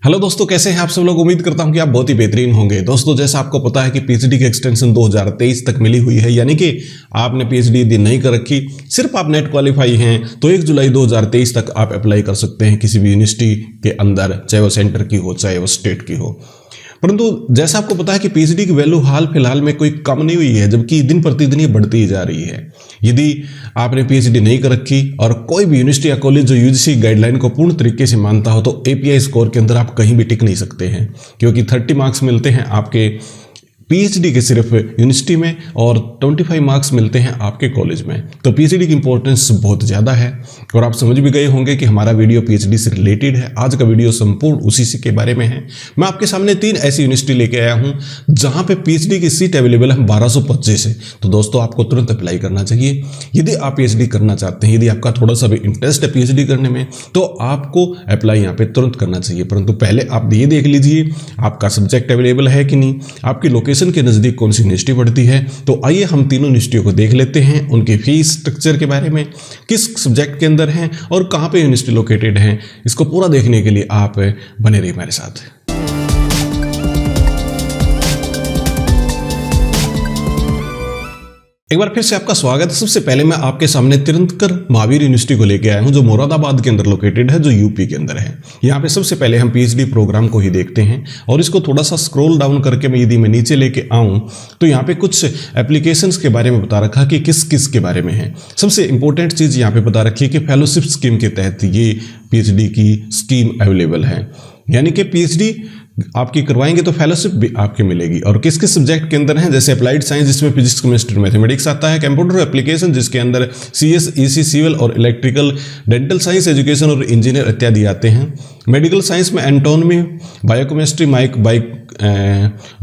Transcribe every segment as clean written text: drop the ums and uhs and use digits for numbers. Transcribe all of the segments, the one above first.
Hello दोस्तों, कैसे हैं आप सब लोग। उम्मीद करता हूं कि आप बहुत ही बेहतरीन होंगे। दोस्तों, जैसा आपको पता है कि पीएचडी की एक्सटेंशन 2023 तक मिली हुई है, यानी कि आपने पीएचडी यदि नहीं कर रखी, सिर्फ आप नेट क्वालिफाई हैं, तो 1 जुलाई 2023 तक आप अप्लाई कर सकते हैं किसी भी यूनिवर्सिटी के अंदर, चाहे वो सेंटर की हो चाहे वो स्टेट की हो। परंतु जैसा आपको पता है कि पीएचडी की वैल्यू हाल फिलहाल में कोई कम नहीं हुई है, जबकि दिन प्रतिदिन ये बढ़ती ही जा रही है। यदि आपने पीएचडी नहीं कर रखी और कोई भी यूनिवर्सिटी या कॉलेज जो यूजीसी गाइडलाइन को पूर्ण तरीके से मानता हो, तो एपीआई स्कोर के अंदर आप कहीं भी टिक नहीं सकते हैं, क्योंकि 30 मार्क्स मिलते हैं आपके पीएचडी के सिर्फ यूनिवर्सिटी में और 25 मार्क्स मिलते हैं आपके कॉलेज में। तो पीएचडी की इंपॉर्टेंस बहुत ज़्यादा है और आप समझ भी गए होंगे कि हमारा वीडियो पीएचडी से रिलेटेड है। आज का वीडियो संपूर्ण उसी के बारे में है। मैं आपके सामने 3 ऐसी यूनिवर्सिटी लेके आया हूं जहां पे पीएचडी की सीट अवेलेबल है 1225 है। तो दोस्तों, आपको तुरंत अप्लाई करना चाहिए यदि आप पीएचडी करना चाहते हैं। यदि आपका थोड़ा सा भी इंटरेस्ट है पीएचडी करने में, तो आपको अप्लाई यहाँ पे तुरंत करना चाहिए। परंतु पहले आप ये देख लीजिए आपका सब्जेक्ट अवेलेबल है कि नहीं, आपकी लोकेशन के नजदीक कौन सी यूनिवर्सिटी पड़ती है। तो आइए हम तीनों यूनिवर्सिटियों को देख लेते हैं, उनके फीस स्ट्रक्चर के बारे में, किस सब्जेक्ट के अंदर हैं और कहां पे यूनिवर्सिटी लोकेटेड है। इसको पूरा देखने के लिए आप बने रहिए हमारे साथ। एक बार फिर से आपका स्वागत है। सबसे पहले मैं आपके सामने तिरंतकर महावीर यूनिवर्सिटी को लेके आया हूं, जो मुरादाबाद के अंदर लोकेटेड है, जो यूपी के अंदर है। यहाँ पे सबसे पहले हम पीएचडी प्रोग्राम को ही देखते हैं और इसको थोड़ा सा स्क्रॉल डाउन करके यदि मैं नीचे लेके आऊं तो यहाँ पे कुछ एप्लीकेशंस के बारे में बता रखा कि किस किस के बारे में है। सबसे इंपॉर्टेंट चीज़ यहाँ पे बता रखी है कि फेलोशिप स्कीम के तहत ये पीएचडी की स्कीम अवेलेबल है, यानी कि पीएचडी आपकी करवाएंगे तो फेलोशिप भी आपके मिलेगी। और किस किस सब्जेक्ट के अंदर हैं, जैसे अप्लाइड साइंस जिसमें फिजिक्स केमिस्ट्री मैथमेटिक्स आता है, कंप्यूटर एप्लीकेशन जिसके अंदर सीएस ईसी सिविल और इलेक्ट्रिकल, डेंटल साइंस एजुकेशन और इंजीनियर इत्यादि आते हैं। मेडिकल साइंस में एंटोनमी, बायोकेमिस्ट्री,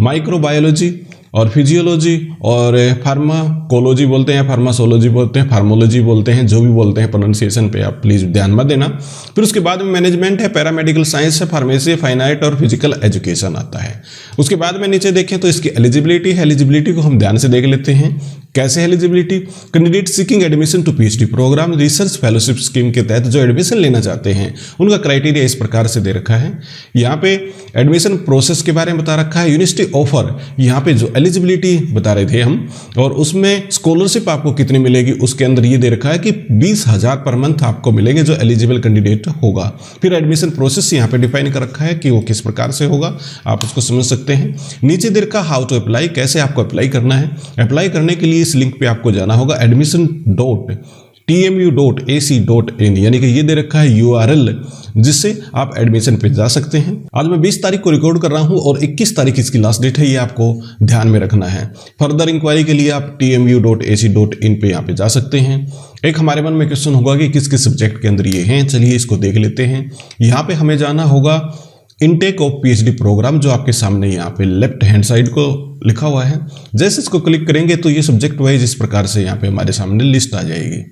माइक्रोबायोलॉजी और फिजियोलॉजी और फार्माकोलॉजी बोलते हैं, फार्मासोलॉजी बोलते हैं, फार्मोलॉजी बोलते हैं, जो भी बोलते हैं प्रोनाउंसिएशन पे आप प्लीज़ ध्यान मत देना। फिर उसके बाद में मैनेजमेंट है, पैरामेडिकल साइंस है, फार्मेसी, फाइन आर्ट और फिजिकल एजुकेशन आता है। उसके बाद में नीचे देखें तो इसकी एलिजिबिलिटी है। एलिजिबिलिटी को हम ध्यान से देख लेते हैं। कैसे eligibility, candidate seeking admission to PhD programme research fellowship scheme के तहत जो एडमिशन लेना चाहते हैं उनका क्राइटेरिया इस प्रकार से दे रखा है। यहाँ पे एडमिशन प्रोसेस के बारे में बता रखा है। यूनिवर्सिटी ऑफर, यहाँ पे जो एलिजिबिलिटी बता रहे थे हम, और उसमें स्कॉलरशिप आपको कितनी मिलेगी उसके अंदर ये दे रखा है कि 20,000 पर मंथ आपको मिलेंगे जो एलिजिबल कैंडिडेट होगा। फिर एडमिशन प्रोसेस यहाँ पे डिफाइन कर रखा है कि वो किस प्रकार से होगा, आप उसको समझ सकते हैं। नीचे दे रखा हाउ टू अप्लाई, कैसे आपको अप्लाई करना है। अप्लाई करने के लिए इस लिंक पे आपको जाना होगा admission.tmu.ac.in, यानी कि ये दे रखा है यूआरएल, जिससे आप एडमिशन पे जा सकते हैं। आज मैं 20 तारीख को रिकॉर्ड कर रहा हूं और 21 तारीख इसकी लास्ट डेट है, ये आपको ध्यान में रखना है। फर्दर इंक्वायरी के लिए आप tmu.ac.in पे यहाँ पे जा सकते हैं। एक हमारे मन में क्वेश्चन होगा कि किस किस सब्जेक्ट के अंदर ये हैं, चलिए इसको देख लेते हैं। यहाँ पे हमें जाना होगा इनटेक ऑफ पीएचडी प्रोग्राम, जो आपके सामने यहाँ पे लेफ्ट हैंड साइड को लिखा हुआ है। जैसे इसको क्लिक करेंगे तो ये सब्जेक्ट वाइज इस प्रकार से यहाँ पे हमारे सामने लिस्ट आ जाएगी।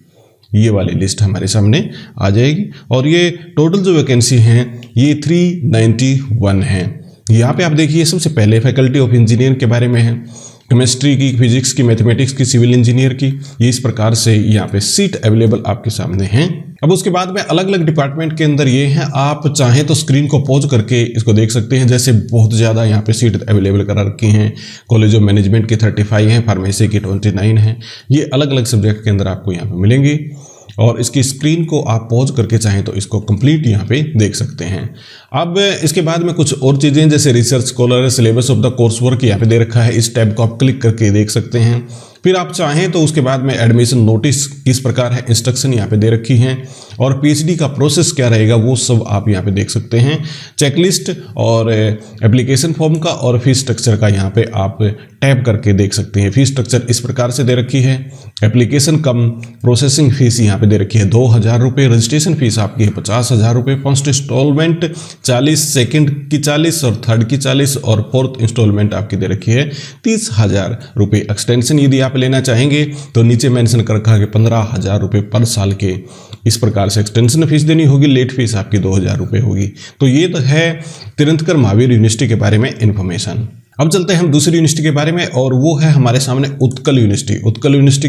ये वाली लिस्ट हमारे सामने आ जाएगी और ये टोटल जो वैकेंसी हैं ये 391 है। यहाँ पे आप देखिए सबसे पहले फैकल्टी ऑफ इंजीनियर के बारे में है, केमिस्ट्री की, फिजिक्स की, मैथमेटिक्स की, सिविल इंजीनियर की। ये इस प्रकार से यहाँ पे सीट अवेलेबल आपके सामने हैं। अब उसके बाद में अलग अलग डिपार्टमेंट के अंदर ये हैं, आप चाहें तो स्क्रीन को पॉज करके इसको देख सकते हैं। जैसे बहुत ज़्यादा यहाँ पे सीट अवेलेबल करा रखी हैं। कॉलेज ऑफ मैनेजमेंट की 35 हैं, फार्मेसी की 29 हैं। ये अलग अलग सब्जेक्ट के अंदर आपको यहाँ पे मिलेंगी और इसकी स्क्रीन को आप पॉज करके चाहें तो इसको कंप्लीट यहाँ पे देख सकते हैं। अब इसके बाद में कुछ और चीज़ें जैसे research scholar, syllabus of the course work यहाँ पे दे रखा है। इस टैब को आप क्लिक करके देख सकते हैं। फिर आप चाहें तो उसके बाद में एडमिशन नोटिस किस प्रकार है, इंस्ट्रक्शन यहाँ पे दे रखी हैं और पीएचडी का प्रोसेस क्या रहेगा वो सब आप यहाँ पे देख सकते हैं। चेकलिस्ट और एप्लीकेशन फॉर्म का और फीस स्ट्रक्चर का यहाँ पे आप टैप करके देख सकते हैं। फीस स्ट्रक्चर इस प्रकार से दे रखी है। एप्लीकेशन कम प्रोसेसिंग फीस यहाँ पे दे रखी है 2,000 रुपये। रजिस्ट्रेशन फीस आपकी है 50,000 रुपये। फर्स्ट इंस्टॉलमेंट 40, सेकेंड की 40 और थर्ड की 40 और फोर्थ इंस्टॉलमेंट आपकी दे रखी है 30,000 रुपये। एक्सटेंशन यदि आप लेना चाहेंगे तो नीचे मेंशन कर रखा है कि 15,000 रुपये पर साल के इस प्रकार से एक्सटेंशन फीस देनी होगी। लेट फीस आपकी 2,000 रुपये होगी। तो ये तो है तिरंतकर महावीर यूनिवर्सिटी के बारे में इन्फॉर्मेशन। अब चलते हैं हम दूसरी यूनिवर्सिटी के बारे में, और वो है हमारे सामने उत्कल यूनिवर्सिटी। उत्कल यूनिवर्सिटी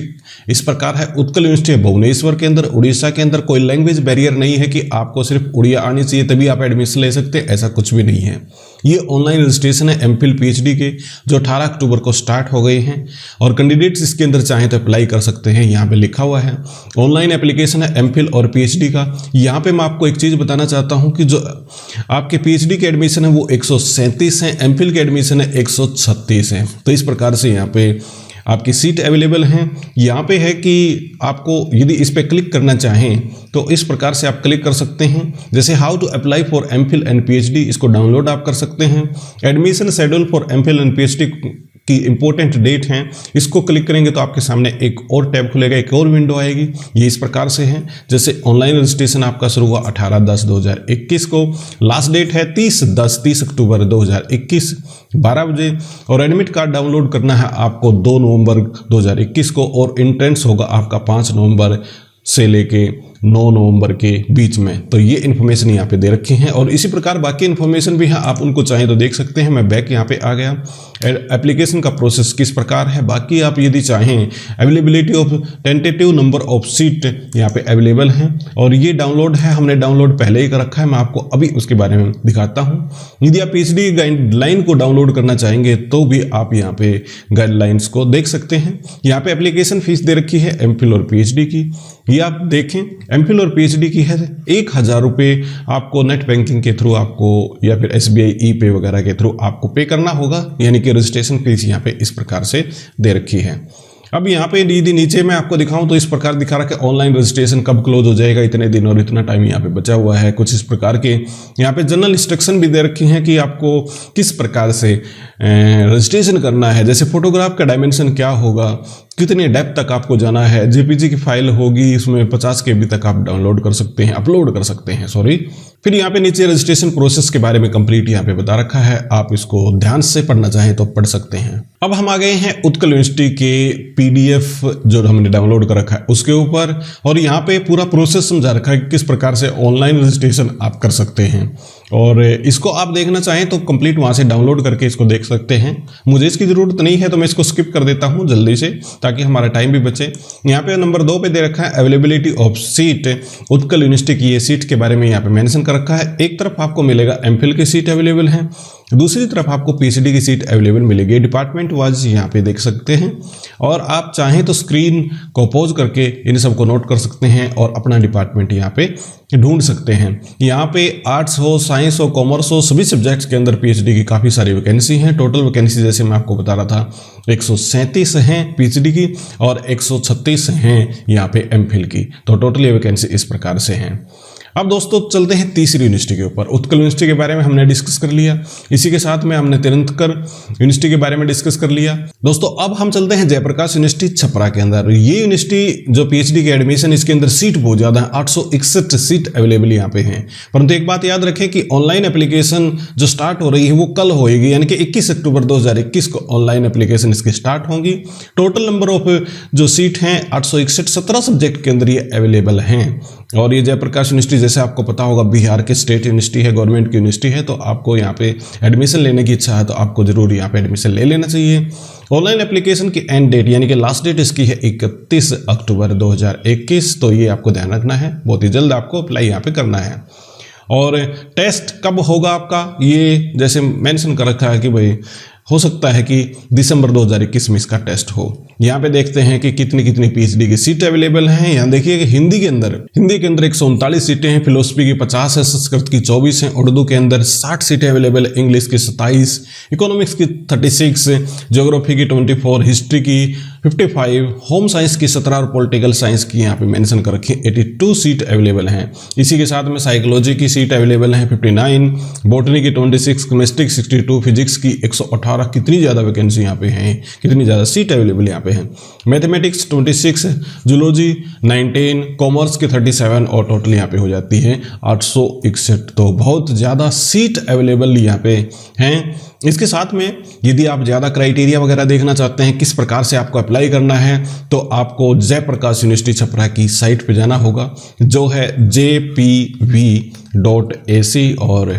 इस प्रकार है। उत्कल यूनिवर्सिटी है भुवनेश्वर के अंदर, उड़ीसा के अंदर। कोई लैंग्वेज बैरियर नहीं है कि आपको सिर्फ उड़िया आनी चाहिए तभी आप एडमिशन ले सकते हैं, ऐसा कुछ भी नहीं है। ये ऑनलाइन रजिस्ट्रेशन है एमफिल पीएचडी के, जो 18 अक्टूबर को स्टार्ट हो गए हैं, और कैंडिडेट्स इसके अंदर चाहें तो अप्लाई कर सकते हैं। यहाँ पे लिखा हुआ है ऑनलाइन एप्लीकेशन है एमफिल और पीएचडी का। यहाँ पे मैं आपको एक चीज़ बताना चाहता हूँ कि जो आपके पीएचडी के एडमिशन है वो 137 है, एमफिल के एडमिशन है 136 है। तो इस प्रकार से यहाँ पे आपकी सीट अवेलेबल हैं। यहाँ पे है कि आपको यदि इस पर क्लिक करना चाहें तो इस प्रकार से आप क्लिक कर सकते हैं। जैसे how to apply for MPhil and PhD, इसको डाउनलोड आप कर सकते हैं। Admission schedule for MPhil and PhD की इंपॉर्टेंट डेट हैं, इसको क्लिक करेंगे तो आपके सामने एक और टैब खुलेगा, एक और विंडो आएगी। ये इस प्रकार से है। जैसे ऑनलाइन रजिस्ट्रेशन आपका शुरू हुआ 18/10/2021 को, लास्ट डेट है 30 अक्टूबर 2021 12 बजे, और एडमिट कार्ड डाउनलोड करना है आपको 2 नवंबर 2021 को, और एंट्रेंस होगा आपका 5 नवंबर से लेके 9 नवंबर के बीच में। तो ये इन्फॉर्मेशन यहाँ पे दे रखी है, और इसी प्रकार बाकी इन्फॉर्मेशन भी है, आप उनको चाहें तो देख सकते हैं। मैं बैक यहाँ पे आ गया। एप्लीकेशन का प्रोसेस किस प्रकार है, बाकी आप यदि चाहें availability of tentative number of seat यहाँ पे अवेलेबल है, और ये डाउनलोड है, हमने डाउनलोड पहले ही कर रखा है। मैं आपको अभी उसके बारे में दिखाता हूँ। यदि आप पीएचडी गाइडलाइन को डाउनलोड करना चाहेंगे तो भी आप यहाँ पे गाइडलाइंस को देख सकते हैं। यहाँ पे एप्लीकेशन फीस दे रखी है एमफिल और पीएचडी की, ये आप देखें। एमफिल और पीएचडी की है 1000 रुपये आपको नेट बैंकिंग के थ्रू आपको, या फिर SBI ई-पे वगैरह के थ्रू आपको पे करना होगा, यानी कि रजिस्ट्रेशन फीस यहाँ पे इस प्रकार से दे रखी है। अब यहाँ पे यदि नीचे मैं आपको दिखाऊं तो इस प्रकार दिखा रहा है कि ऑनलाइन रजिस्ट्रेशन कब क्लोज हो जाएगा, इतने दिन और इतना टाइम यहाँ पे बचा हुआ है। कुछ इस प्रकार के यहाँ पे जनरल इंस्ट्रक्शन भी दे रखी हैं कि आपको किस प्रकार से रजिस्ट्रेशन करना है। जैसे फोटोग्राफ का डायमेंशन क्या होगा, कितने डेप्थ तक आपको जाना है, जेपीजी की फाइल होगी, इसमें 50 KB तक आप डाउनलोड कर सकते हैं, अपलोड कर सकते हैं, सॉरी। फिर यहाँ पे नीचे रजिस्ट्रेशन प्रोसेस के बारे में कंप्लीट यहाँ पे बता रखा है, आप इसको ध्यान से पढ़ना चाहें तो पढ़ सकते हैं। अब हम आ गए हैं उत्कल यूनिवर्सिटी के PDF जो हमने डाउनलोड कर रखा है उसके ऊपर, और यहाँ पे पूरा प्रोसेस समझा रखा है कि किस प्रकार से ऑनलाइन रजिस्ट्रेशन आप कर सकते हैं, और इसको आप देखना चाहें तो कंप्लीट वहाँ से डाउनलोड करके इसको देख सकते हैं। मुझे इसकी ज़रूरत नहीं है तो मैं इसको स्किप कर देता हूँ जल्दी से, ताकि हमारा टाइम भी बचे। यहाँ पे नंबर 2 पे दे रखा है availability of seat. Utkal university की ये सीट के बारे में यहाँ पे मेंशन कर रखा है। एक तरफ आपको मिलेगा एमफिल की सीट अवेलेबल है, दूसरी तरफ आपको पीएचडी की सीट अवेलेबल मिलेगी। डिपार्टमेंट वाइज यहाँ पे देख सकते हैं, और आप चाहें तो स्क्रीन को पॉज करके इन सबको नोट कर सकते हैं और अपना डिपार्टमेंट यहाँ पे ढूंढ सकते हैं। यहाँ पे आर्ट्स हो, साइंस हो, कॉमर्स हो, सभी सब्जेक्ट्स के अंदर पीएचडी की काफ़ी सारी वैकेंसी हैं। टोटल वैकेंसी जैसे मैं आपको बता रहा था 137 हैं पीएचडी की, और 136 हैं यहाँ पे एमफिल की। तो टोटल ये वैकेंसी इस प्रकार से हैं। अब दोस्तों चलते हैं तीसरी यूनिवर्सिटी के ऊपर। उत्कल यूनिवर्सिटी के बारे में हमने डिस्कस कर लिया, इसी के साथ में हमने तिरंतकर यूनिवर्सिटी के बारे में डिस्कस कर लिया। दोस्तों अब हम चलते हैं जयप्रकाश यूनिवर्सिटी छपरा के अंदर। ये यूनिवर्सिटी जो पीएचडी के एडमिशन, इसके अंदर सीट बहुत ज़्यादा है, 861 सीट अवेलेबल यहाँ पे हैं। परंतु एक बात याद रखें कि ऑनलाइन एप्लीकेशन जो स्टार्ट हो रही है वो कल होएगी, यानी कि 21 अक्टूबर 2021 को ऑनलाइन एप्लीकेशन इसकी स्टार्ट होंगी। टोटल नंबर ऑफ जो सीट हैं 861, 17 सब्जेक्ट के अंदर ये अवेलेबल हैं। और ये जयप्रकाश यूनिवर्सिटी जैसे आपको पता होगा बिहार के स्टेट यूनिवर्सिटी है, गवर्नमेंट की यूनिवर्सिटी है, तो आपको यहाँ पे एडमिशन लेने की इच्छा है तो आपको जरूर यहाँ पे एडमिशन ले लेना चाहिए। ऑनलाइन एप्लीकेशन की एंड डेट यानी कि लास्ट डेट इसकी है 31 अक्टूबर 2021, तो ये आपको ध्यान रखना है, बहुत ही जल्द आपको अप्लाई यहाँ पे करना है। और टेस्ट कब होगा आपका, ये जैसे मेंशन कर रखा है कि भाई हो सकता है कि दिसंबर 2021 में इसका टेस्ट हो। यहाँ पे देखते हैं कि कितनी कितनी पीएचडी की सीट अवेलेबल हैं। यहाँ देखिए कि हिंदी के अंदर 139 सीटें हैं, फिलोसफी की 50 है, संस्कृत की 24 हैं, उर्दू के अंदर 60 सीटें अवेलेबल है, इंग्लिश की 27, इकोनॉमिक्स की 36, ज्योग्राफी की 24, हिस्ट्री की 55, होम साइंस की 17 और पॉलिटिकल साइंस की यहाँ पे मेंशन कर रखी है 82 सीट अवेलेबल हैं। इसी के साथ में साइकोलॉजी की सीट अवेलेबल है 59, बॉटनी की 26, केमिस्ट्री 62, फिजिक्स की 118। कितनी ज़्यादा वैकेंसी यहाँ पे हैं, कितनी ज़्यादा सीट अवेलेबल यहाँ पे हैं। मैथमेटिक्स 26, जूलॉजी 19, कॉमर्स के 37, और टोटल यहाँ पे हो जाती है 861। तो बहुत ज़्यादा सीट अवेलेबल यहाँ पे हैं। इसके साथ में यदि आप ज़्यादा क्राइटेरिया वगैरह देखना चाहते हैं किस प्रकार से आपको अप्लाई करना है, तो आपको जयप्रकाश यूनिवर्सिटी छपरा की साइट पे जाना होगा, जो है jpv.ac और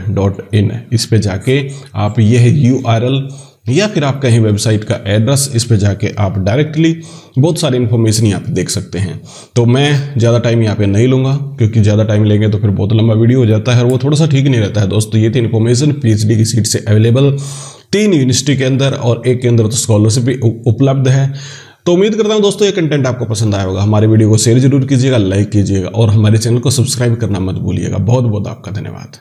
.in। इस पे जाके आप यह URL या फिर आप कहीं वेबसाइट का एड्रेस, इस पे जाके आप डायरेक्टली बहुत सारी इन्फॉर्मेशन यहाँ पे देख सकते हैं। तो मैं ज़्यादा टाइम यहाँ पे नहीं लूँगा, क्योंकि ज़्यादा टाइम लेंगे तो फिर बहुत लंबा वीडियो हो जाता है और वो थोड़ा सा ठीक नहीं रहता है दोस्तों। ये थी इन्फॉर्मेशन पीएचडी की सीट से अवेलेबल 3 यूनिवर्सिटी के अंदर, और एक के अंदर तो स्कॉलरशिप भी उपलब्ध है। तो उम्मीद करता हूँ दोस्तों ये कंटेंट आपको पसंद आया होगा। हमारे वीडियो को शेयर जरूर कीजिएगा, लाइक कीजिएगा और हमारे चैनल को सब्सक्राइब करना मत भूलिएगा। बहुत बहुत आपका धन्यवाद।